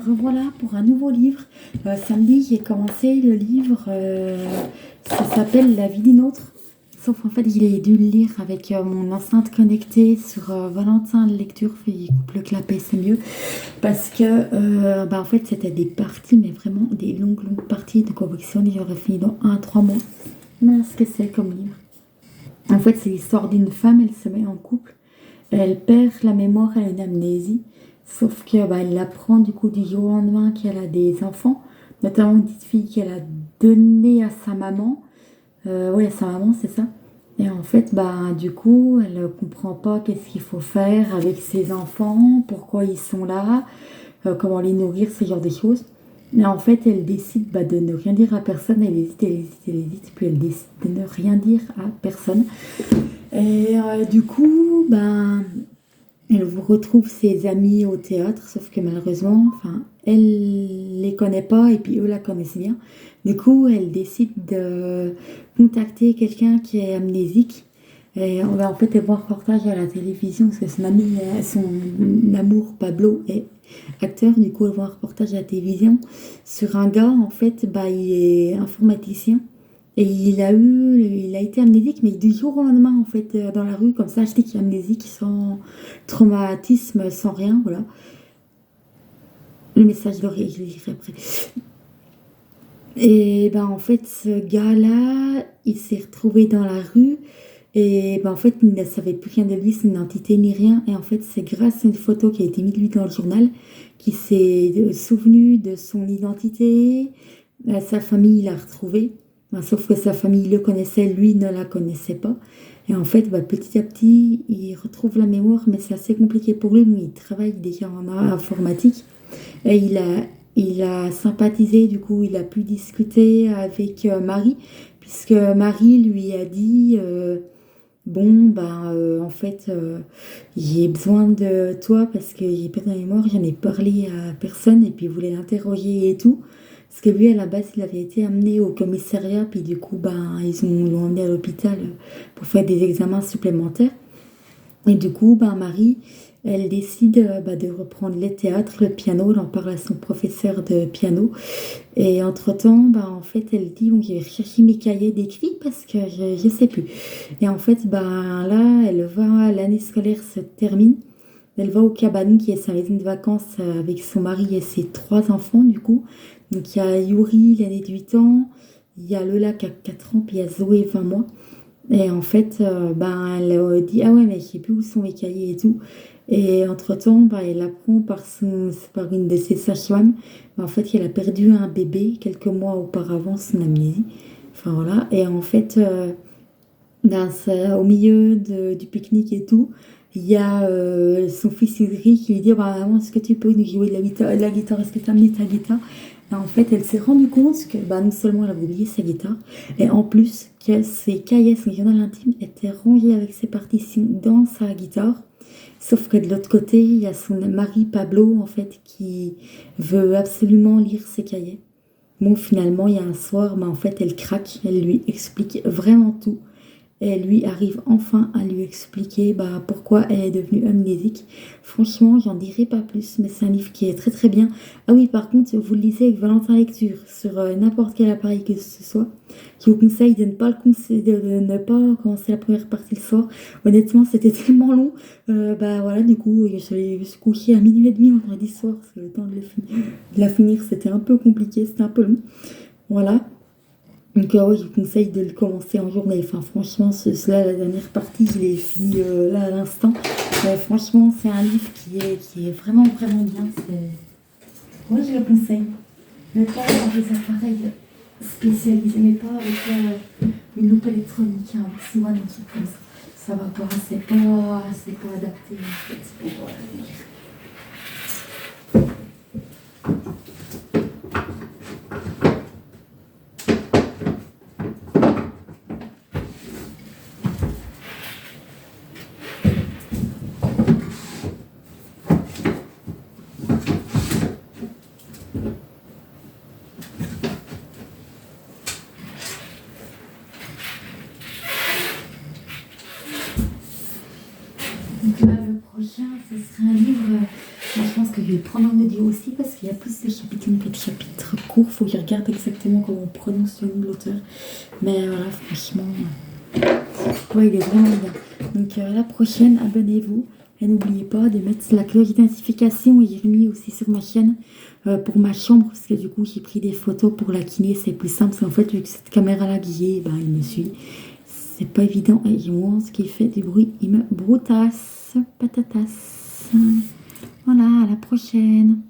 revoilà pour un nouveau livre. Samedi, j'ai commencé le livre, ça s'appelle La vie d'une autre. Sauf en fait, j'ai dû le lire avec mon enceinte connectée sur Valentin Lecture. Il coupe le clapet, c'est mieux. Parce que, en fait, c'était des parties, mais vraiment des longues parties de convection. J'aurais fini dans 1 à 3 mois. Mais ce que c'est comme livre. En fait, c'est l'histoire d'une femme, elle se met en couple. Elle perd la mémoire, elle a une amnésie. Sauf que elle apprend du coup du jour au lendemain qu'elle a des enfants, notamment une petite fille qu'elle a donnée à sa maman. Oui, à sa maman, c'est ça. Et en fait, du coup, elle ne comprend pas qu'est-ce qu'il faut faire avec ses enfants, pourquoi ils sont là, comment les nourrir, ce genre de choses. Et en fait, elle décide de ne rien dire à personne. Elle hésite, elle hésite, elle hésite, puis elle décide de ne rien dire à personne. Et du coup, elle vous retrouve ses amis au théâtre, sauf que malheureusement, elle les connaît pas et puis eux la connaissent bien. Du coup, elle décide de contacter quelqu'un qui est amnésique. Et on va en fait voir un reportage à la télévision parce que son ami, son amour Pablo est acteur. Du coup, elle voit un reportage à la télévision sur un gars, en fait, il est informaticien. Et il a été amnésique, mais du jour au lendemain, en fait, dans la rue, comme ça, acheté qu'il est amnésique, sans traumatisme, sans rien, voilà. Le message je le lirai après. Et en fait, ce gars-là, il s'est retrouvé dans la rue, et en fait, il ne savait plus rien de lui, son identité, ni rien. Et en fait, c'est grâce à une photo qui a été mise de lui dans le journal, qu'il s'est souvenu de son identité, sa famille l'a retrouvé. Sauf que sa famille le connaissait, lui ne la connaissait pas. Et en fait, petit à petit, il retrouve la mémoire, mais c'est assez compliqué pour lui. Il travaille déjà en informatique. Et il a sympathisé, du coup, il a pu discuter avec Marie, puisque Marie lui a dit en fait, j'ai besoin de toi parce que j'ai pas de mémoire, j'en ai parlé à personne, et puis il voulait l'interroger et tout. Parce que lui, à la base, il avait été amené au commissariat, puis du coup, l'ont emmené à l'hôpital pour faire des examens supplémentaires. Et du coup, Marie, elle décide de reprendre le théâtre, le piano. Elle en parle à son professeur de piano. Et entre-temps, en fait, elle dit, bon, je vais chercher mes cahiers d'écrit parce que je ne sais plus. Et en fait, là, l'année scolaire se termine. Elle va au Cabanon, qui est sa maison de vacances, avec son mari et ses 3 enfants, du coup. Donc, il y a Yuri, l'aîné de 8 ans. Il y a Lola qui a 4 ans, puis il y a Zoé, 20 mois. Et en fait, elle dit, ah ouais, mais je sais plus où sont mes cahiers et tout. Et entre-temps, elle apprend par une de ses sages-femmes, en fait, qu'elle a perdu un bébé quelques mois auparavant, son amnésie. Enfin, voilà. Et en fait, au milieu du pique-nique et tout, il y a son fils Idriss qui lui dit, maman, est-ce que tu peux nous jouer de la guitare? Est-ce que tu as amené ta guitare? Et en fait, elle s'est rendue compte que non seulement elle avait oublié sa guitare, et en plus que ses cahiers, son journal intime, étaient rangés avec ses partitions dans sa guitare. Sauf que de l'autre côté, il y a son mari Pablo, en fait, qui veut absolument lire ses cahiers. Bon, finalement, il y a un soir, en fait, elle craque, elle lui explique vraiment tout. Et elle lui arrive enfin à lui expliquer pourquoi elle est devenue amnésique. Franchement, j'en dirai pas plus, mais c'est un livre qui est très très bien. Ah oui, par contre, vous le lisez avec Valentin Lecture sur n'importe quel appareil que ce soit. Je vous conseille de ne pas commencer la première partie le soir. Honnêtement, c'était tellement long. Du coup, je suis couchée à 00h30 vendredi soir, parce que le temps de la finir, c'était un peu compliqué, c'était un peu long. Voilà. Donc je vous conseille de le commencer en journée. Enfin, franchement, la dernière partie, je l'ai fini là à l'instant. Franchement, c'est un livre qui est vraiment, vraiment bien. Moi, je le conseille. Mais pas avec des appareils spécialisés, mais pas avec une loupe électronique, avec souvent un truc comme ça. Ça va pas, c'est pas adapté en fait pour lire. Donc là, le prochain, ce serait un livre audio aussi parce qu'il y a plus de chapitres que de chapitres courts. Faut que je regarde exactement comment on prononce le nom de l'auteur. Mais voilà, franchement, ouais, il est vraiment bien. Donc la prochaine, abonnez-vous. Et n'oubliez pas de mettre la cloche d'identification. J'ai remis aussi sur ma chaîne pour ma chambre parce que du coup j'ai pris des photos pour la kiné. C'est plus simple parce qu'en fait vu que cette caméra-là que j'ai, ben, il me suit. C'est pas évident. Et moi, ce qui fait du bruit, il me broutasse. Patatas. Voilà, à la prochaine.